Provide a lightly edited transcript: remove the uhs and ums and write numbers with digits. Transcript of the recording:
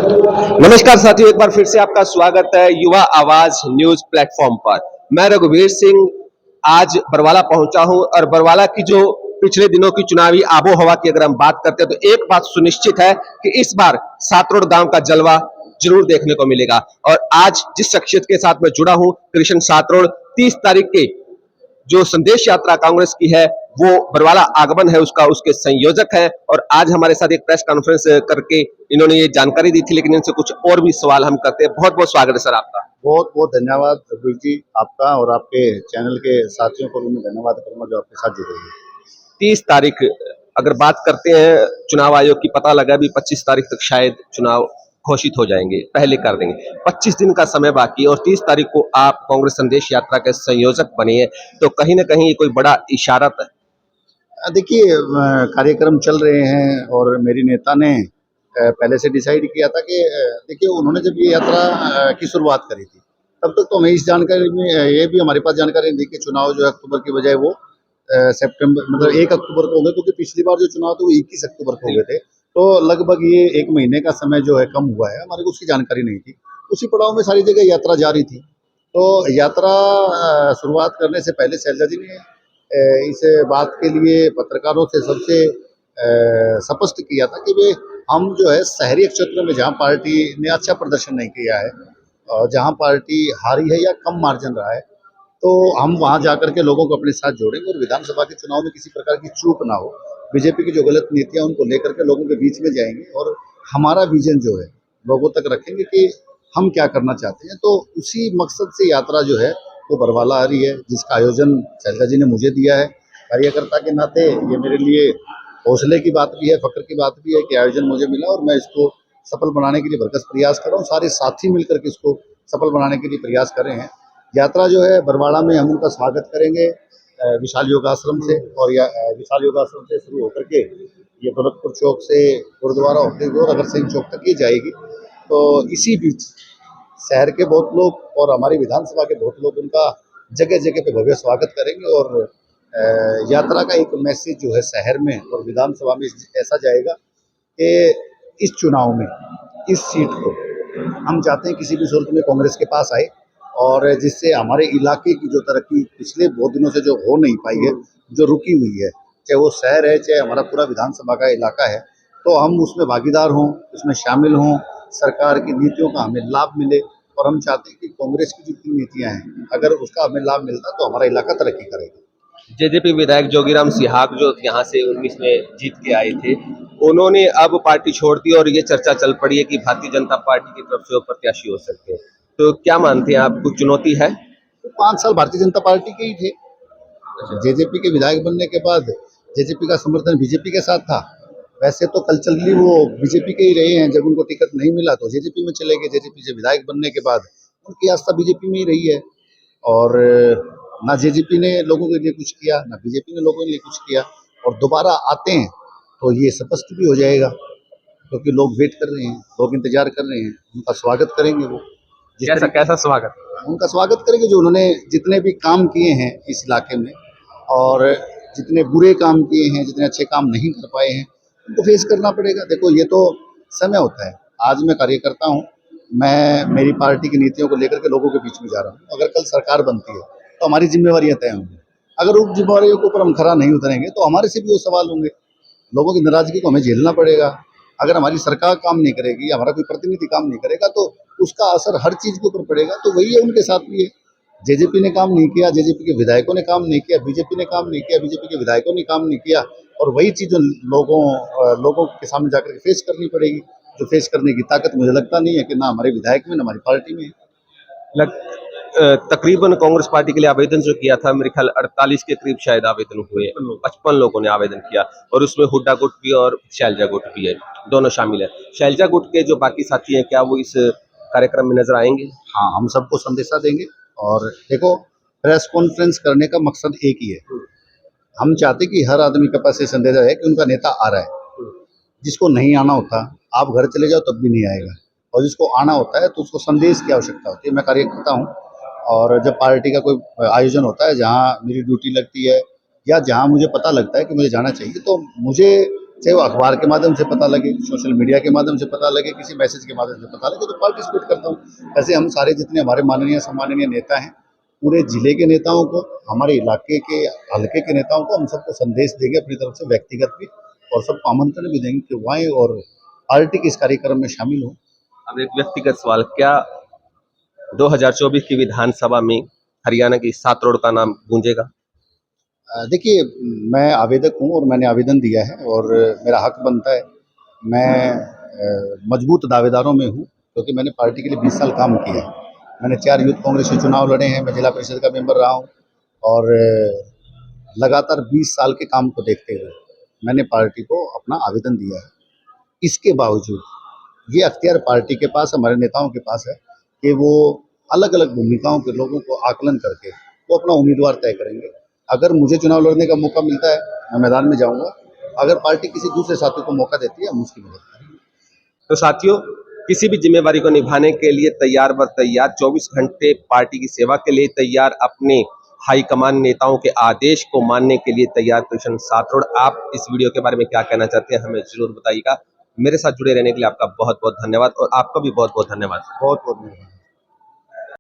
नमस्कार साथियों, एक बार फिर से आपका स्वागत है युवा आवाज न्यूज प्लेटफॉर्म पर। मैं रघुवीर सिंह आज बरवाला पहुंचा हूं और बरवाला की जो पिछले दिनों की चुनावी आबो हवा की अगर हम बात करते हैं तो एक बात सुनिश्चित है कि इस बार सातरोड गांव का जलवा जरूर देखने को मिलेगा। और आज जिस शख्सियत के साथ मैं जुड़ा हूं, कृष्ण सातरोड, 30 तारीख के जो संदेश यात्रा कांग्रेस की है वो बरवाला आगमन है उसका, उसके संयोजक है। और आज हमारे साथ एक प्रेस कॉन्फ्रेंस करके इन्होंने ये जानकारी दी थी, लेकिन इनसे कुछ और भी सवाल हम करते हैं। बहुत बहुत स्वागत है सर आपका। बहुत बहुत धन्यवाद रघुवीर जी, आपका और आपके चैनल के साथियों को भी मैं धन्यवाद करूंगा जो आपके साथ जुड़े हैं। 30 तारीख अगर बात करते हैं चुनाव आयोग की, पता लगा भी 25 तारीख तक शायद चुनाव घोषित हो जाएंगे, पहले कर देंगे। 25 दिन का समय बाकी और 30 तारीख को आप कांग्रेस संदेश यात्रा के संयोजक बने हैं, तो कहीं ना कहीं ये कोई बड़ा इशारा है। देखिए, कार्यक्रम चल रहे हैं और मेरी नेता ने पहले से डिसाइड किया था कि देखिए, उन्होंने जब ये यात्रा की शुरुआत करी थी तब तक तो हमें इस जानकारी में ये भी हमारे पास जानकारी नहीं थी कि चुनाव जो है अक्टूबर की बजाय वो सितंबर मतलब 1 अक्टूबर को होंगे, क्योंकि पिछली बार जो चुनाव थे वो 21 अक्टूबर को हो गए थे। तो लगभग ये 1 महीने का समय जो है कम हुआ है, हमारे को उसकी जानकारी नहीं थी। उसी पड़ाव में सारी जगह यात्रा जारी थी। तो यात्रा शुरुआत करने से पहले शैलजा जी ने इस बात के लिए पत्रकारों से सबसे स्पष्ट किया था कि वे हम जो है शहरी क्षेत्र में जहाँ पार्टी ने अच्छा प्रदर्शन नहीं किया है और जहाँ पार्टी हारी है या कम मार्जिन रहा है, तो हम वहाँ जाकर के लोगों को अपने साथ जोड़ेंगे और विधानसभा के चुनाव में किसी प्रकार की चूक ना हो। बीजेपी की जो गलत नीतियाँ उनको लेकर के लोगों के बीच में जाएंगे और हमारा विजन जो है लोगों तक रखेंगे कि हम क्या करना चाहते हैं। तो उसी मकसद से यात्रा जो है वो बरवाला आ रही है, जिसका आयोजन शैलजा जी ने मुझे दिया है। कार्यकर्ता के नाते ये मेरे लिए हौसले की बात भी है, फ़ख्र की बात भी है कि आयोजन मुझे मिला और मैं इसको सफल बनाने के लिए भरसक प्रयास कर रहा हूँ। सारे साथी मिलकर के इसको सफल बनाने के लिए प्रयास कर रहे हैं। यात्रा जो है बरवाड़ा में हम उनका स्वागत करेंगे विशाल योगाश्रम से, और विशाल योगाश्रम से शुरू होकर के ये दौलतपुर चौक से गुरुद्वारा होते हुए और अगर सिंह चौक तक ये जाएगी। तो इसी बीच शहर के बहुत लोग और हमारी विधानसभा के बहुत लोग उनका जगह जगह पे भव्य स्वागत करेंगे और यात्रा का एक मैसेज जो है शहर में और विधानसभा में ऐसा जाएगा कि इस चुनाव में इस सीट को हम चाहते हैं किसी भी सूरत में कांग्रेस के पास आए और जिससे हमारे इलाके की जो तरक्की पिछले बहुत दिनों से जो हो नहीं पाई है, जो रुकी हुई है, चाहे वो शहर है चाहे हमारा पूरा विधानसभा का इलाका है, तो हम उसमें भागीदार हों, उसमें शामिल हों, सरकार की नीतियों का हमें लाभ मिले। और हम चाहते हैं कि कांग्रेस की जितनी नीतियां हैं अगर उसका हमें लाभ मिलता तो हमारा इलाका तरक्की करेगा। जेजेपी विधायक जोगीराम सिहाग जो यहाँ से 19 में जीत के आए थे, उन्होंने अब पार्टी छोड़ दी और ये चर्चा चल पड़ी है कि भारतीय जनता पार्टी की तरफ से वो प्रत्याशी हो सकते हैं। तो क्या मानते हैं आप, कुछ चुनौती है? तो 5 साल भारतीय जनता पार्टी के ही थे। जेजेपी के विधायक बनने के बाद जेजेपी का समर्थन बीजेपी के साथ था। वैसे तो कल्चरली वो बीजेपी के ही रहे हैं, जब उनको टिकट नहीं मिला तो जेजेपी में चले गए। जेजेपी से विधायक बनने के बाद उनकी आस्था बीजेपी में ही रही है और ना जेजेपी ने लोगों के लिए कुछ किया, ना बीजेपी ने लोगों के लिए कुछ किया। और दोबारा आते हैं तो ये स्पष्ट भी हो जाएगा, क्योंकि लोग वेट कर रहे हैं, लोग इंतजार कर रहे हैं, उनका स्वागत करेंगे। वो जिस कैसा तरीके कैसा स्वागत? उनका स्वागत करेंगे जो उन्होंने जितने भी काम किए हैं इस इलाके में और जितने बुरे काम किए हैं, जितने अच्छे काम नहीं कर पाए हैं, उनको फेस करना पड़ेगा। देखो, ये तो समय होता है। आज मैं कार्यकर्ता हूँ, मैं मेरी पार्टी की नीतियों को लेकर के लोगों के बीच में जा रहा हूँ। अगर कल सरकार बनती है तो हमारी जिम्मेवारियां तय होंगी। अगर उन जिम्मेवारियों के ऊपर हम खरा नहीं उतरेंगे तो हमारे से भी वो सवाल होंगे। लोगों की नाराजगी को हमें झेलना पड़ेगा। अगर हमारी सरकार काम नहीं करेगी, हमारा कोई प्रतिनिधि काम नहीं करेगा, तो उसका असर हर चीज के ऊपर पड़ेगा। तो वही है, उनके साथ भी है। जेजेपी ने काम नहीं किया, जेजेपी के विधायकों ने काम नहीं किया, बीजेपी ने काम नहीं किया, बीजेपी के विधायकों ने काम नहीं किया, और वही चीज लोगों के सामने जाकर के फेस करनी पड़ेगी। जो फेस करने की ताकत मुझे लगता नहीं है कि ना हमारे विधायक में ना हमारी पार्टी में है। लग तकरीबन कांग्रेस पार्टी के लिए आवेदन जो किया था, मेरे ख्याल 48 के करीब शायद आवेदन हुए, 55 लोगों ने आवेदन किया और उसमें हुड्डा गुट भी और शैलजा गुट भी है, दोनों शामिल है। शैलजा गुट के जो बाकी साथी हैं, क्या वो इस कार्यक्रम में नजर आएंगे? हाँ, हम सबको संदेशा देंगे। और देखो, प्रेस कॉन्फ्रेंस करने का मकसद एक ही है। हम चाहते कि हर आदमी के पास ये संदेश है कि उनका नेता आ रहा है। जिसको नहीं आना होता, आप घर चले जाओ तब भी नहीं आएगा, और जिसको आना होता है तो उसको संदेश की आवश्यकता होती है। मैं कार्यकर्ता हूँ और जब पार्टी का कोई आयोजन होता है जहाँ मेरी ड्यूटी लगती है या जहाँ मुझे पता लगता है कि मुझे जाना चाहिए, तो मुझे चाहे वो अखबार के माध्यम से पता लगे, सोशल मीडिया के माध्यम से पता लगे, किसी मैसेज के माध्यम से पता लगे, तो पार्टिसिपेट करता हूँ। ऐसे हम सारे जितने हमारे माननीय सम्माननीय नेता हैं, पूरे जिले के नेताओं को, हमारे इलाके के हल्के के नेताओं को हम सबको संदेश देंगे अपनी तरफ से, व्यक्तिगत भी, और सबको आमंत्रण भी देंगे कि वो आएं और पार्टी के इस कार्यक्रम में शामिल हो। अब एक व्यक्तिगत सवाल, क्या 2024 की विधानसभा में हरियाणा की 7 रोड का नाम गूंजेगा? देखिए, मैं आवेदक हूँ और मैंने आवेदन दिया है और मेरा हक बनता है। मैं मजबूत दावेदारों में हूँ, क्योंकि मैंने पार्टी के लिए 20 साल काम किया है। मैंने 4 यूथ कांग्रेस के चुनाव लड़े हैं, मैं जिला परिषद का मेंबर रहा हूँ और लगातार 20 साल के काम को देखते हुए मैंने पार्टी को अपना आवेदन दिया है। इसके बावजूद ये अख्तियार पार्टी के पास, हमारे नेताओं के पास है कि वो अलग-अलग भूमिकाओं के लोगों को आकलन करके वो अपना उम्मीदवार तय करेंगे। अगर मुझे चुनाव लड़ने का मौका मिलता है, मैं मैदान में जाऊँगा। अगर पार्टी किसी दूसरे साथी को मौका देती है, हम उसकी मदद करेंगे। तो साथियों, किसी भी जिम्मेवारी को निभाने के लिए तैयार बर तैयार, 24 घंटे पार्टी की सेवा के लिए तैयार, अपने हाईकमान नेताओं के आदेश को मानने के लिए तैयार कृष्ण सातरोड। आप इस वीडियो के बारे में क्या कहना चाहते हैं, हमें जरूर बताइएगा। मेरे साथ जुड़े रहने के लिए आपका बहुत बहुत धन्यवाद और आपका भी बहुत बहुत धन्यवाद। बहुत-बहुत धन्यवाद।